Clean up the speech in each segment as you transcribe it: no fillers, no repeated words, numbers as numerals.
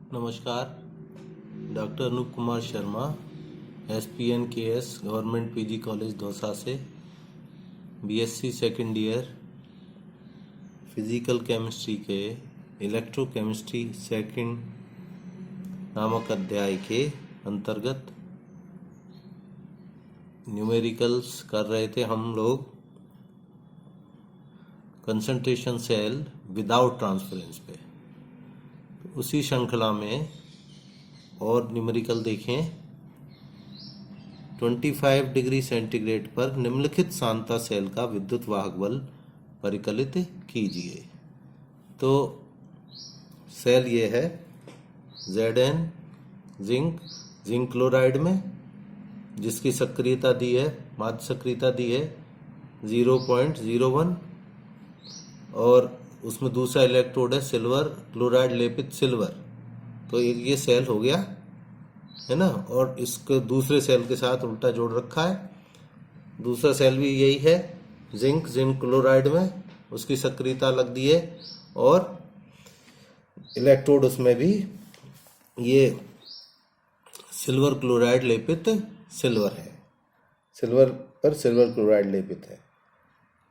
नमस्कार। Doctor Anoop Kumar Sharma, SPNKS government PG college Dausa से BSc second year physical chemistry के electrochemistry second नामक अध्याय के अंतर्गत न्यूमेरिकल्स कर रहे थे हम लोग। कंसंट्रेशन सेल विदाउट ट्रांसफरेंस पे उसी श्रृंखला में और न्यूमेरिकल देखें। 25 डिग्री सेंटीग्रेड पर निम्नलिखित सांता सेल का विद्युत वाहक बल परिकलित कीजिए। तो सेल ये है Zn जिंक क्लोराइड में, जिसकी सक्रियता दी है, माध्य सक्रियता दी है 0.01 और उसमें दूसरा इलेक्ट्रोड है सिल्वर क्लोराइड लेपित सिल्वर। तो ये सेल हो गया है ना, और इसको दूसरे सेल के साथ उल्टा जोड़ रखा है। दूसरा सेल भी यही है जिंक क्लोराइड में, उसकी सक्रियता लग दी है और इलेक्ट्रोड उसमें भी ये सिल्वर क्लोराइड लेपित सिल्वर है, सिल्वर पर सिल्वर क्लोराइड लेपित है।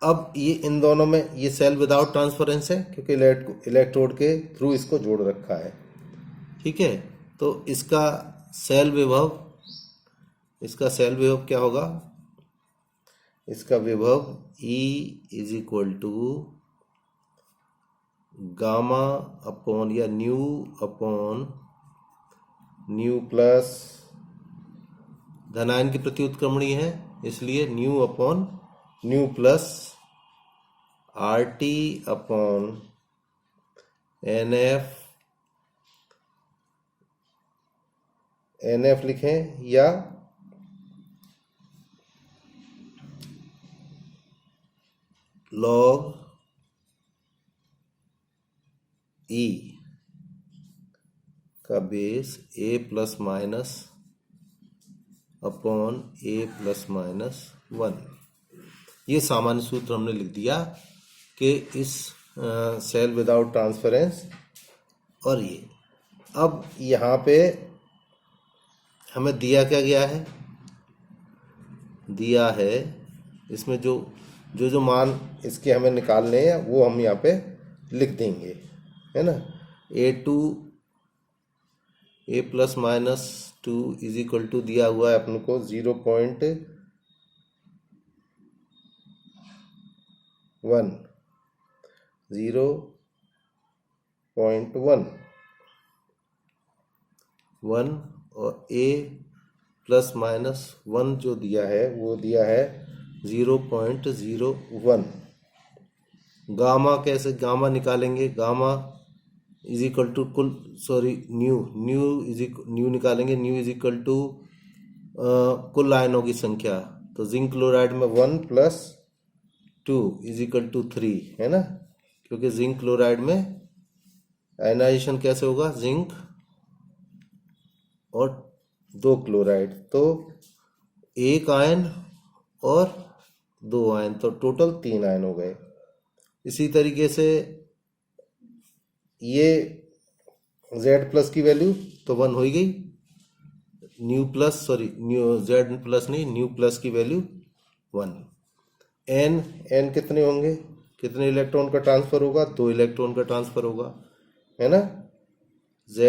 अब ये इन दोनों में ये सेल विदाउट ट्रांसफरेंस है क्योंकि इलेक्ट्रोड के थ्रू इसको जोड़ रखा है। ठीक है, तो इसका सेल विभव क्या होगा? इसका विभव E is equal to gamma upon या न्यू अपॉन न्यू प्लस धनायन की प्रति उत्क्रमणी है, इसलिए nu upon nu plus RT upon NF लिखें या log E का base A plus minus upon A plus minus 1। ये सामान्य सूत्र हमने लिख दिया कि इस सेल विदाउट ट्रांसफरेंस। और ये अब यहाँ पे हमें दिया क्या गया है? दिया है इसमें जो मान इसके हमें निकालने हैं वो हम यहाँ पे लिख देंगे, है ना। A plus minus 2 is equal to दिया हुआ है अपन को 0.1 और A प्लस माइनस 1 जो दिया है वो दिया है 0.01। गामा निकालेंगे, gamma is equal to nu निकालेंगे, न्यू इज इक्वल टू कुल आयनों की संख्या। तो जिंक क्लोराइड में 1 प्लस 2 इज इक्वल टू 3, है ना, क्योंकि जिंक क्लोराइड में आयनाइजेशन कैसे होगा? जिंक और 2 क्लोराइड, तो 1 आयन और 2 आयन, तो टोटल 3 आयन हो गए। इसी तरीके से ये Z प्लस की वैल्यू तो 1 हो ही गई, न्यू प्लस की वैल्यू 1। N कितने होंगे? कितने इलेक्ट्रॉन का ट्रांसफर होगा? 2 इलेक्ट्रॉन का ट्रांसफर होगा, है ना। Z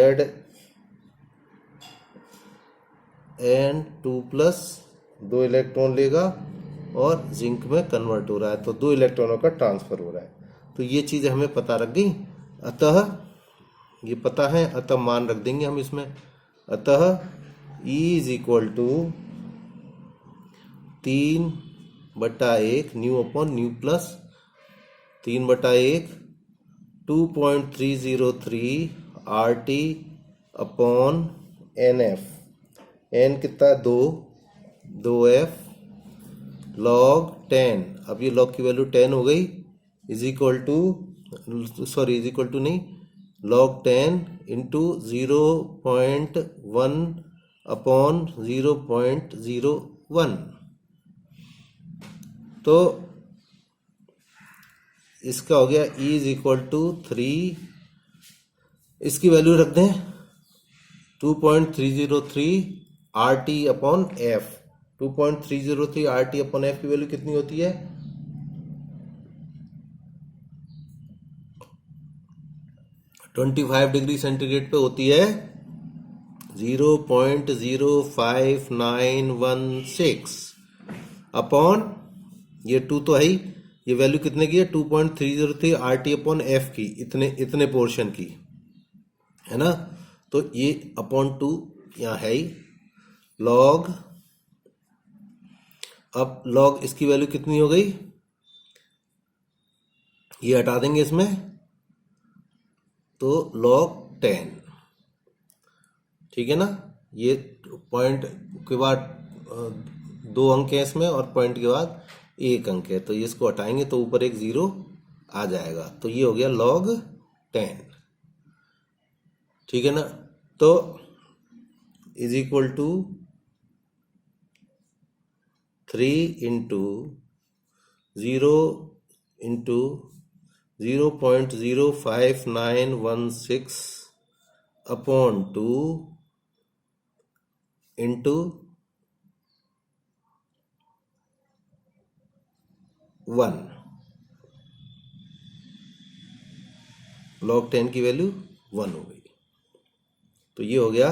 N 2 प्लस 2 इलेक्ट्रॉन लेगा और जिंक में कन्वर्ट हो रहा है, तो 2 इलेक्ट्रॉनों का ट्रांसफर हो रहा है। तो ये चीज़ें हमें पता लग गई, अतः ये पता है, अतः मान रख देंगे हम इसमें। अतः E is equal to 3/1 nu upon nu plus 3/1 2.303 RT upon NF। N कितना? 2F log 10। अब ये log की वैल्यू 10 हो गई, इज इक्वल टू नहीं, log 10 इंटू 0.1 अपॉन 0.01। तो इसका हो गया E इज इक्वल टू 3, इसकी वैल्यू रख दें 2.303 RT upon F। 2.303 RT upon F की वैल्यू कितनी होती है? 25 डिग्री सेंटीग्रेड पे होती है 0.05916 अपॉन, ये 2 तो है ही, ये वैल्यू कितने की है? 2.303 RT अपॉन F की, इतने पोर्शन की है ना। तो ये अपॉन 2 यहाँ है ही, लॉग, अब लॉग इसकी वैल्यू कितनी हो गई? ये हटा देंगे इसमें, तो log 10, ठीक है ना। ये पॉइंट के बाद 2 अंक है इसमें और पॉइंट के बाद 1 अंक है, तो ये इसको हटाएंगे तो ऊपर एक 0 आ जाएगा, तो ये हो गया log 10, ठीक है ना। तो is equal to 3 into 0 into 0.05916 upon 2 into 1, log 10 की वैल्यू 1 हो गई। तो ये हो गया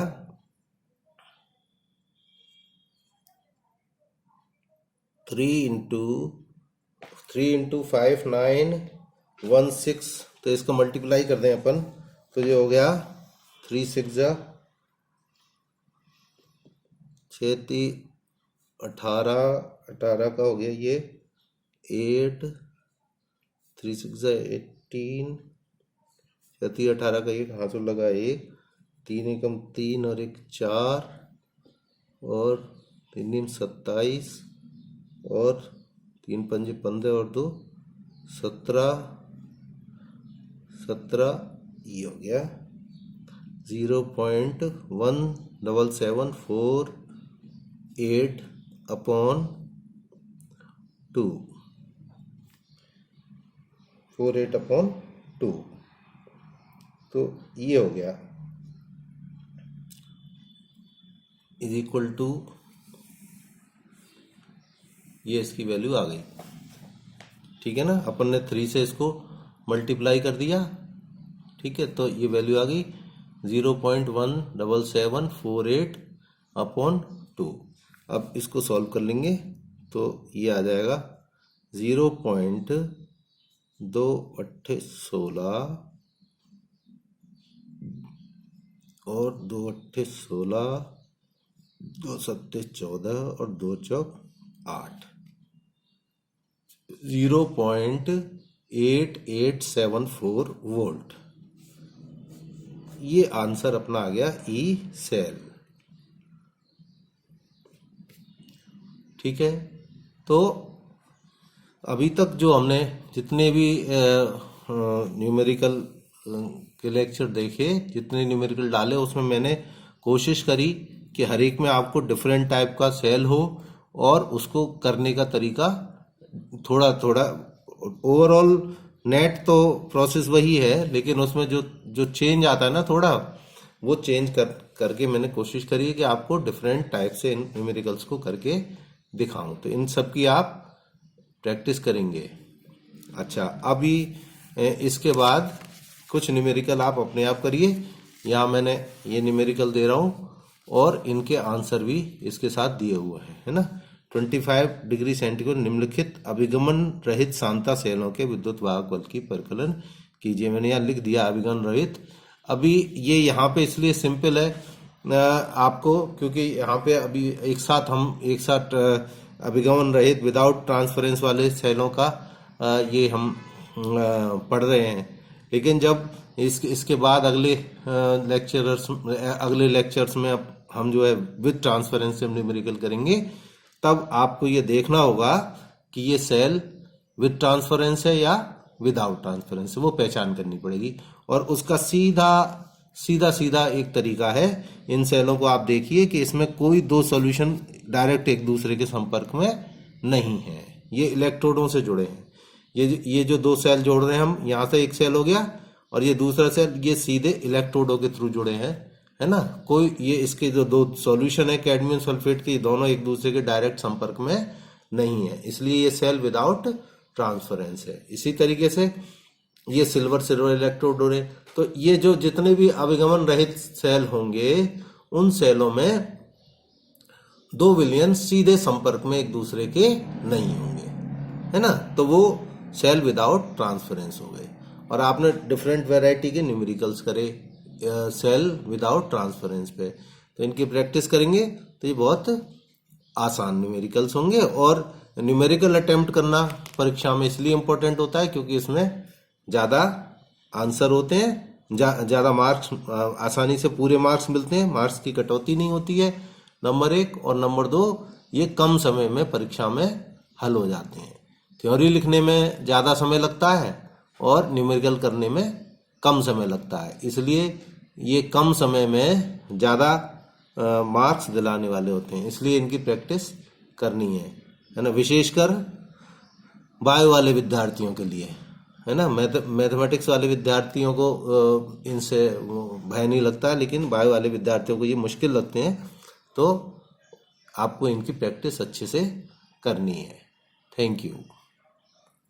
3 इंटू 5916, तो इसको मल्टीप्लाई कर दें अपन, तो ये हो गया 3 6 18 18 का हो गया ये 8, 3 6 18, 18 का एक हाथों लगा 1, 3 एकम 3 और 1 4 और 3 27 और 3 पंजे 15 और 2 17, ये हो गया 0.17748 अपॉन 2, 48 अपॉन 2, तो ये हो गया इज इक्वल टू, ये इसकी वैल्यू आ गई, ठीक है ना। अपन ने 3 से इसको मल्टीप्लाई कर दिया, ठीक है, तो ये वैल्यू आ गई 0.17748 अपॉन 2। अब इसको सॉल्व कर लेंगे तो ये आ जाएगा 0.2816 और 2 8 16, 2 7 14 और 2 चौक 8, 0.8874 वोल्ट। ये आंसर अपना आ गया ई सेल, ठीक है। तो अभी तक जो हमने जितने भी न्यूमेरिकल के लेक्चर देखे, जितने न्यूमेरिकल डाले, उसमें मैंने कोशिश करी कि हर एक में आपको डिफरेंट टाइप का सेल हो और उसको करने का तरीका थोड़ा थोड़ा, ओवरऑल नेट तो प्रोसेस वही है, लेकिन उसमें जो चेंज आता है ना थोड़ा, वो चेंज करके मैंने कोशिश करी है कि आपको डिफरेंट टाइप से इन न्यूमेरिकल्स को करके दिखाऊं। तो इन सब की आप प्रैक्टिस करेंगे। अच्छा, अभी इसके बाद कुछ न्यूमेरिकल आप अपने आप करिए। यहाँ मैंने ये न्यूमेरिकल दे रहा हूँ और इनके आंसर भी इसके साथ दिए हुए हैं, है ना। 25 डिग्री सेंटीग्रेड निम्नलिखित अभिगमन रहित सांता सेलों के विद्युत वाहक बल की परिकलन कीजिए। मैंने यहाँ लिख दिया अभिगमन रहित। अभी ये यहाँ पे इसलिए सिंपल है आपको, क्योंकि यहाँ पे अभी एक साथ अभिगमन रहित विदाउट ट्रांसफरेंस वाले सेलों का ये हम पढ़ रहे हैं। लेकिन जब इसके बाद अगले लेक्चर्स में अब हम जो है विद ट्रांसफरेंस से न्यूमेरिकल करेंगे, तब आपको ये देखना होगा कि ये सेल विद ट्रांसफरेंस है या विदाउट ट्रांसफरेंस है, वो पहचान करनी पड़ेगी। और उसका सीधा एक तरीका है, इन सेलों को आप देखिए कि इसमें कोई दो सॉल्यूशन डायरेक्ट एक दूसरे के संपर्क में नहीं है, ये इलेक्ट्रोडों से जुड़े हैं। ये जो दो सेल जोड़ रहे हैं हम, यहाँ से एक सेल हो गया और ये दूसरा सेल, ये सीधे इलेक्ट्रोडों के थ्रू जुड़े हैं, है ना। कोई ये इसके जो दो सॉल्यूशन है कैडमियम सल्फेट के, दोनों एक दूसरे के डायरेक्ट संपर्क में नहीं है, इसलिए ये सेल विदाउट ट्रांसफरेंस है। इसी तरीके से ये सिल्वर सिल्वर इलेक्ट्रोड हो रहे, तो ये जो जितने भी अभिगमन रहित सेल होंगे उन सेलों में दो विलयन सीधे संपर्क में एक दूसरे के नहीं होंगे, है ना, तो वो सेल विदाउट ट्रांसफरेंस हो गए। और आपने डिफरेंट वैरायटी के न्यूमेरिकल्स करे सेल विदाउट ट्रांसफरेंस पे, तो इनकी प्रैक्टिस करेंगे तो ये बहुत आसान न्यूमेरिकल्स होंगे। और न्यूमेरिकल अटेम्प्ट करना परीक्षा में इसलिए इम्पोर्टेंट होता है क्योंकि इसमें ज़्यादा आंसर होते हैं, ज़्यादा मार्क्स, आसानी से पूरे मार्क्स मिलते हैं, मार्क्स की कटौती नहीं होती है, नंबर 1। और नंबर 2, ये कम समय में परीक्षा में हल हो जाते हैं। थ्योरी लिखने में ज़्यादा समय लगता है और न्यूमेरिकल करने में कम समय लगता है, इसलिए ये कम समय में ज़्यादा मार्क्स दिलाने वाले होते हैं, इसलिए इनकी प्रैक्टिस करनी है ना, विशेषकर बायो वाले विद्यार्थियों के लिए, है ना। मैथमेटिक्स वाले विद्यार्थियों को इनसे भय नहीं लगता है, लेकिन बायो वाले विद्यार्थियों को ये मुश्किल लगते हैं, तो आपको इनकी प्रैक्टिस अच्छे से करनी है। Thank you.